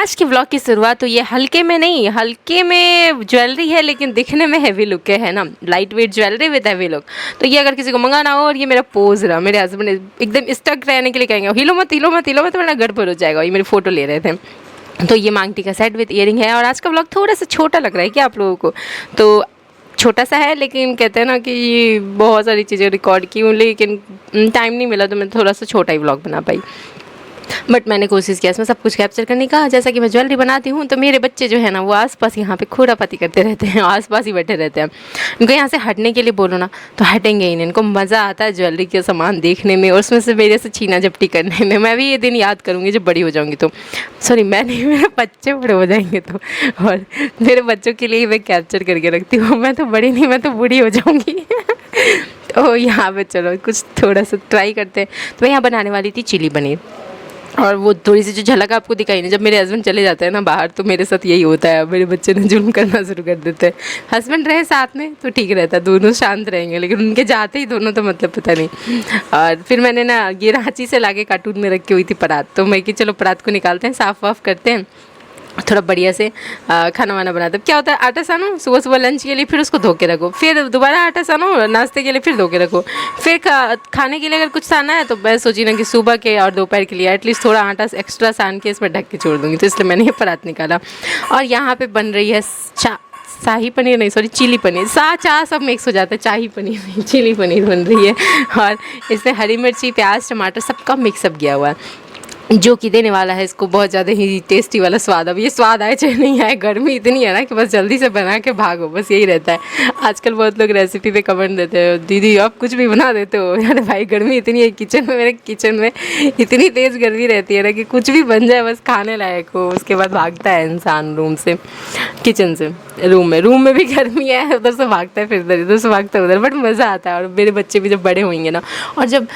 आज के व्लॉग की शुरुआत तो ये हल्के में नहीं, हल्के में ज्वेलरी है लेकिन दिखने में हैवी लुक के है ना, light weight jewellery with heavy look. तो ये अगर किसी को मंगाना हो, और ये मेरा पोज रहा, मेरे हस्बैंड एकदम स्टक रहने के लिए कहेंगे हिलो मत हिलो मत हिलो मत वरना गड़बड़ हो जाएगा। ये मेरी फ़ोटो ले रहे थे। तो ये मांगटी का सेट विद ईयरिंग है। और आज का व्लॉग थोड़ा सा छोटा लग रहा है क्या आप लोगों को? तो छोटा सा है, लेकिन कहते हैं ना कि बहुत सारी चीज़ें रिकॉर्ड की हूँ लेकिन टाइम नहीं मिला, तो मैं थोड़ा सा छोटा ही व्लॉग बना पाई। बट मैंने कोशिश किया इसमें सब कुछ कैप्चर करने का। जैसा कि मैं ज्वेलरी बनाती हूँ तो मेरे बच्चे जो है ना वो आसपास यहाँ पे खुरापाती करते रहते हैं, आसपास ही बैठे रहते हैं। इनको यहाँ से हटने के लिए बोलो ना तो हटेंगे ही नहीं। इनको मज़ा आता है ज्वेलरी के सामान देखने में और उसमें से मेरे से छीना झपटी करने में। मैं भी ये दिन याद करूँगी जब बड़ी हो जाऊँगी तो, सॉरी मैं नहीं, मेरे बच्चे बड़े हो जाएंगे तो। और मेरे बच्चों के लिए मैं कैप्चर करके रखती हूँ। मैं तो बड़ी नहीं, मैं तो बूढ़ी हो जाऊँगी। तो यहाँ पे चलो कुछ थोड़ा सा ट्राई करते हैं। तो मैं यहाँ बनाने वाली थी चिली पनीर, और वो थोड़ी सी जो झलक आपको दिखाई नहीं, जब मेरे हस्बैंड चले जाते हैं ना बाहर तो मेरे साथ यही होता है। मेरे बच्चे ने जुल्म करना शुरू कर देते हैं। हस्बैंड रहे साथ में तो ठीक रहता है, दोनों शांत रहेंगे, लेकिन उनके जाते ही दोनों तो मतलब पता नहीं। और फिर मैंने ना ये रांची से लाके कार्टून में रखी हुई थी परात, तो मैं कि चलो परात को निकालते हैं, साफ़ वाफ़ करते हैं, थोड़ा बढ़िया से खाना वाना बनाते। क्या होता है, आटा सानो सुबह सुबह लंच के लिए, फिर उसको धो के रखो, फिर दोबारा आटा सानो नाश्ते के लिए, फिर धो के रखो, फिर खाने के लिए अगर कुछ साना है तो मैं सोची ना कि सुबह के और दोपहर के लिए एटलीस्ट थोड़ा आटा एक्स्ट्रा सान के इसमें ढक के छोड़ दूँगी। तो इसलिए मैंने ये परात निकाला। और यहाँ पे बन रही है शाही पनीर, नहीं सॉरी चिली पनीर। चा सब मिक्स हो जाता है, शाही पनीर नहीं चिली पनीर बन रही है। और इसमें हरी मिर्ची प्याज टमाटर सबका मिक्सअप गया हुआ है, जो कि देने वाला है इसको बहुत ज़्यादा ही टेस्टी वाला स्वाद। अब ये स्वाद आए चाहे नहीं आए, गर्मी इतनी है ना कि बस जल्दी से बना के भागो, बस यही रहता है। आजकल बहुत लोग रेसिपी पे कमेंट देते हो, दीदी आप कुछ भी बना देते हो। यार भाई गर्मी इतनी है, किचन में, मेरे किचन में इतनी तेज़ गर्मी रहती है ना कि कुछ भी बन जाए बस खाने लायक हो, उसके बाद भागता है इंसान रूम से, किचन से रूम में भी गर्मी है, उधर से भागता है, फिर इधर से भागता है उधर। बट मज़ा आता है। और मेरे बच्चे भी जब बड़े होंगे ना, और जब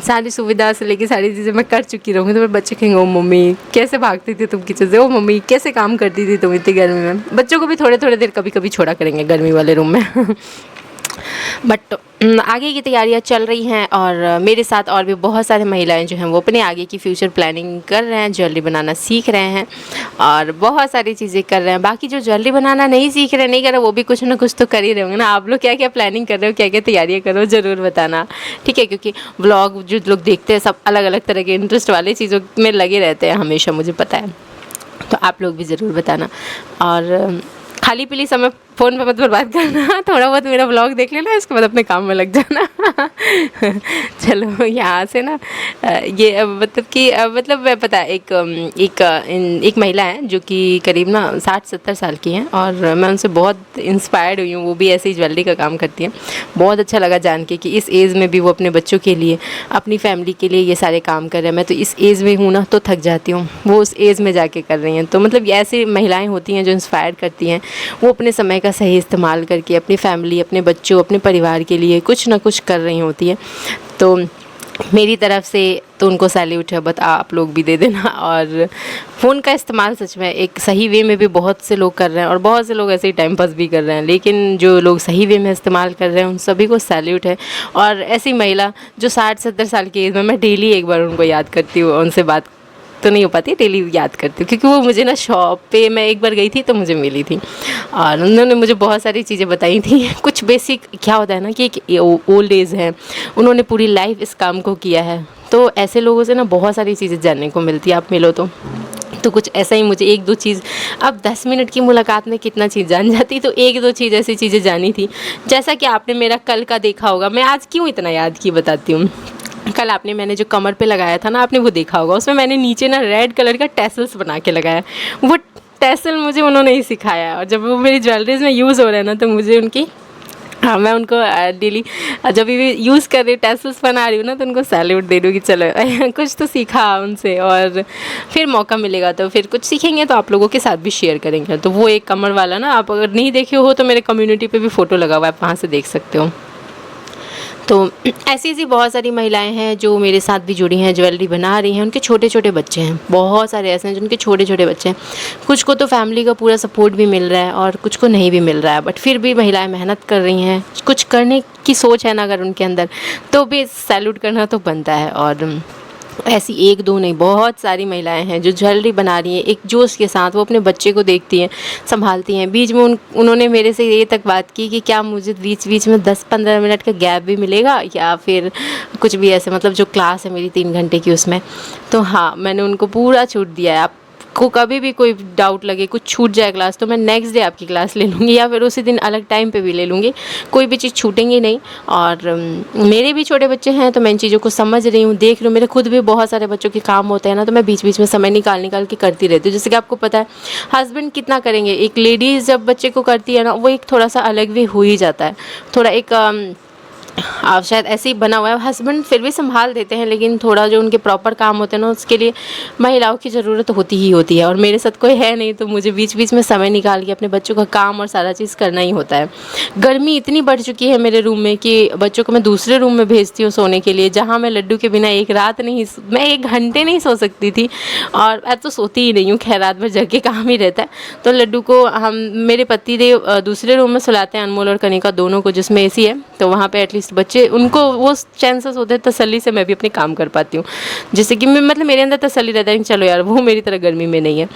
सारी सुविधा से लेके सारी चीज़ें मैं कर चुकी रहूँगी, तो मेरे बच्चे कहेंगे ओ मम्मी कैसे भागती थी तुम किचन से, ओ मम्मी कैसे काम करती थी तुम इतनी गर्मी में। बच्चों को भी थोड़े थोड़े देर कभी कभी छोड़ा करेंगे गर्मी वाले रूम में। बट आगे की तैयारियां चल रही हैं, और मेरे साथ और भी बहुत सारे महिलाएं जो हैं वो अपने आगे की फ्यूचर प्लानिंग कर रहे हैं, ज्वेलरी बनाना सीख रहे हैं और बहुत सारी चीज़ें कर रहे हैं। बाकी जो ज्वेलरी बनाना नहीं सीख रहे, नहीं कर रहे, वो भी कुछ ना कुछ तो कर ही रहे होंगे ना। आप लोग क्या क्या प्लानिंग कर रहे हो, क्या क्या तैयारियाँ कर रहे हो, ज़रूर बताना, ठीक है? क्योंकि व्लॉग जो लोग देखते हैं सब अलग अलग तरह के इंटरेस्ट वाले चीज़ों में लगे रहते हैं हमेशा, मुझे पता है। तो आप लोग भी ज़रूर बताना। और खाली पीली समय फ़ोन पे मत बर्बाद करना, थोड़ा बहुत मेरा व्लॉग देख लेना, इसके बाद अपने काम में लग जाना। चलो यहाँ से ना ये मतलब कि मतलब पता है एक महिला है जो कि करीब ना 60-70 साल की हैं, और मैं उनसे बहुत इंस्पायर्ड हुई हूँ। वो भी ऐसे ही ज्वेलरी का काम करती हैं। बहुत अच्छा लगा जान के कि इस एज में भी वो अपने बच्चों के लिए, अपनी फैमिली के लिए ये सारे काम कर रहे हैं। मैं तो इस एज में हूँ ना तो थक जाती हूँ, वो उस एज में जाके कर रही हैं। तो मतलब ऐसी महिलाएँ होती हैं जो इंस्पायर करती हैं। वो अपने समय का सही इस्तेमाल करके अपनी फैमिली, अपने बच्चों, अपने परिवार के लिए कुछ ना कुछ कर रही होती है। तो मेरी तरफ से तो उनको सैल्यूट है, बट आप लोग भी दे देना। और फ़ोन का इस्तेमाल सच में एक सही वे में भी बहुत से लोग कर रहे हैं, और बहुत से लोग ऐसे ही टाइम पास भी कर रहे हैं, लेकिन जो लोग सही वे में इस्तेमाल कर रहे हैं उन सभी को सैल्यूट है। और ऐसी महिला जो 60-70 साल की एज में, मैं डेली एक बार उनको याद करती हूँ, उनसे बात तो नहीं हो पाती, डेली याद करती हूँ, क्योंकि वो मुझे ना शॉप पे मैं एक बार गई थी तो मुझे मिली थी, और उन्होंने मुझे बहुत सारी चीज़ें बताई थी। कुछ बेसिक क्या होता है ना कि एक ओल्ड एज है, उन्होंने पूरी लाइफ इस काम को किया है, तो ऐसे लोगों से ना बहुत सारी चीज़ें जानने को मिलती है, आप मिलो तो कुछ ऐसा ही मुझे 1-2 चीज़, अब 10 मिनट की मुलाकात में कितना चीज़ जान जाती, तो 1-2 चीज़ ऐसी चीज़ें जानी थी। जैसा कि आपने मेरा कल का देखा होगा, मैं आज क्यों इतना याद की बताती हूँ। कल मैंने जो कमर पे लगाया था ना, आपने वो देखा होगा, उसमें मैंने नीचे ना रेड कलर का टैसल्स बना के लगाया। वो टैसल मुझे उन्होंने ही सिखाया, और जब वो मेरी ज्वेलरीज में यूज़ हो रहा है ना तो मुझे उनकी, हाँ मैं उनको डेली जब भी यूज़ कर रही हूँ, टैसल्स बना रही हूँ ना, तो उनको सैल्यूट दे दूँ कि चलो कुछ तो सीखा उनसे। और फिर मौका मिलेगा तो फिर कुछ सीखेंगे तो आप लोगों के साथ भी शेयर करेंगे। तो वो एक कमर वाला ना, आप अगर नहीं देखे हो तो मेरे कम्युनिटी पे भी फ़ोटो लगा हुआ है, आप वहाँ से देख सकते हो। तो ऐसी बहुत सारी महिलाएं हैं जो मेरे साथ भी जुड़ी हैं, ज्वेलरी बना रही हैं। उनके छोटे छोटे बच्चे हैं, बहुत सारे ऐसे हैं जिनके छोटे छोटे बच्चे हैं। कुछ को तो फैमिली का पूरा सपोर्ट भी मिल रहा है और कुछ को नहीं भी मिल रहा है, बट फिर भी महिलाएं मेहनत कर रही हैं। कुछ करने की सोच है ना अगर उनके अंदर, तो भी सैल्यूट करना तो बनता है। और ऐसी एक दो नहीं, बहुत सारी महिलाएं हैं जो ज्वेलरी बना रही हैं एक जोश के साथ। वो अपने बच्चे को देखती हैं, संभालती हैं। बीच में उन्होंने मेरे से ये तक बात की कि क्या मुझे बीच बीच में 10-15 मिनट का गैप भी मिलेगा या फिर कुछ भी ऐसे, मतलब जो क्लास है मेरी 3 घंटे की उसमें। तो हाँ, मैंने उनको पूरा छूट दिया है। आपको कभी भी कोई डाउट लगे, कुछ छूट जाए क्लास, तो मैं नेक्स्ट डे आपकी क्लास ले लूँगी या फिर उसी दिन अलग टाइम पे भी ले लूँगी, कोई भी चीज़ छूटेंगी नहीं। और मेरे भी छोटे बच्चे हैं तो मैं इन चीज़ों को समझ रही हूँ, देख रही हूँ। मेरे खुद भी बहुत सारे बच्चों के काम होते हैं ना, तो मैं बीच बीच में समय निकाल के करती रहती हूँ। जैसे कि आपको पता है हस्बैंड कितना करेंगे, एक लेडीज़ जब बच्चे को करती है ना, वो एक थोड़ा सा अलग भी हो ही जाता है। थोड़ा एक आप शायद ऐसे ही बना हुआ है। हस्बैंड फिर भी संभाल देते हैं, लेकिन थोड़ा जो उनके प्रॉपर काम होते हैं ना, उसके लिए महिलाओं की ज़रूरत होती ही होती है। और मेरे साथ कोई है नहीं, तो मुझे बीच बीच में समय निकाल के अपने बच्चों का काम और सारा चीज़ करना ही होता है। गर्मी इतनी बढ़ चुकी है मेरे रूम में कि बच्चों को मैं दूसरे रूम में भेजती हूँ सोने के लिए, जहाँ मैं लड्डू के बिना एक रात नहीं, मैं 1 घंटे नहीं सो सकती थी। और मैं तो सोती ही नहीं हूँ, खैर रात भर जग के काम ही रहता है। तो लड्डू को हम, मेरे पति देव दूसरे रूम में सुलाते हैं, अनमोल और कनिका दोनों को, जिसमें एसी है। तो वहाँ पे एटलीस्ट बच्चे, उनको वो चांसेस होते हैं, तसल्ली से मैं भी अपने काम कर पाती हूँ। जैसे कि मैं, मतलब मेरे अंदर तसल्ली रहता है कि चलो यार, वो मेरी तरह गर्मी में नहीं है।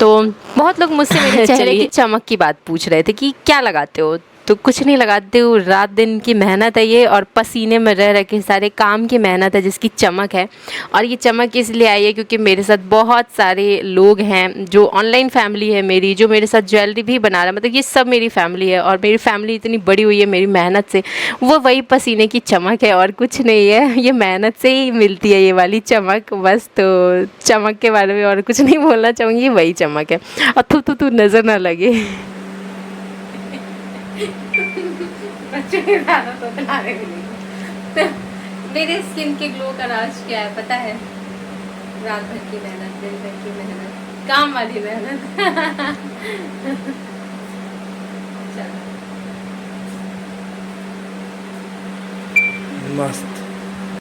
तो बहुत लोग मुझसे मेरे चेहरे की चमक की बात पूछ रहे थे कि क्या लगाते हो, तो कुछ नहीं लगाती हूँ। रात दिन की मेहनत है ये, और पसीने में रह रह के सारे काम की मेहनत है जिसकी चमक है। और ये चमक इसलिए आई है क्योंकि मेरे साथ बहुत सारे लोग हैं, जो ऑनलाइन फैमिली है मेरी, जो मेरे साथ ज्वेलरी भी बना रहा है। मतलब ये सब मेरी फैमिली है, और मेरी फैमिली इतनी बड़ी हुई है मेरी मेहनत से। वो वही पसीने की चमक है और कुछ नहीं है, ये मेहनत से ही मिलती है ये वाली चमक बस। तो चमक के बारे में और कुछ नहीं बोलना चाहूँगी, वही चमक है। और थू नज़र ना लगे। बच्चों के ज़्यादा तो खिलाने भी नहीं। तो मेरे स्किन के ग्लो का राज क्या है पता है? रात भर की मेहनत, दिन भर की मेहनत, काम वाली मेहनत। मस्त।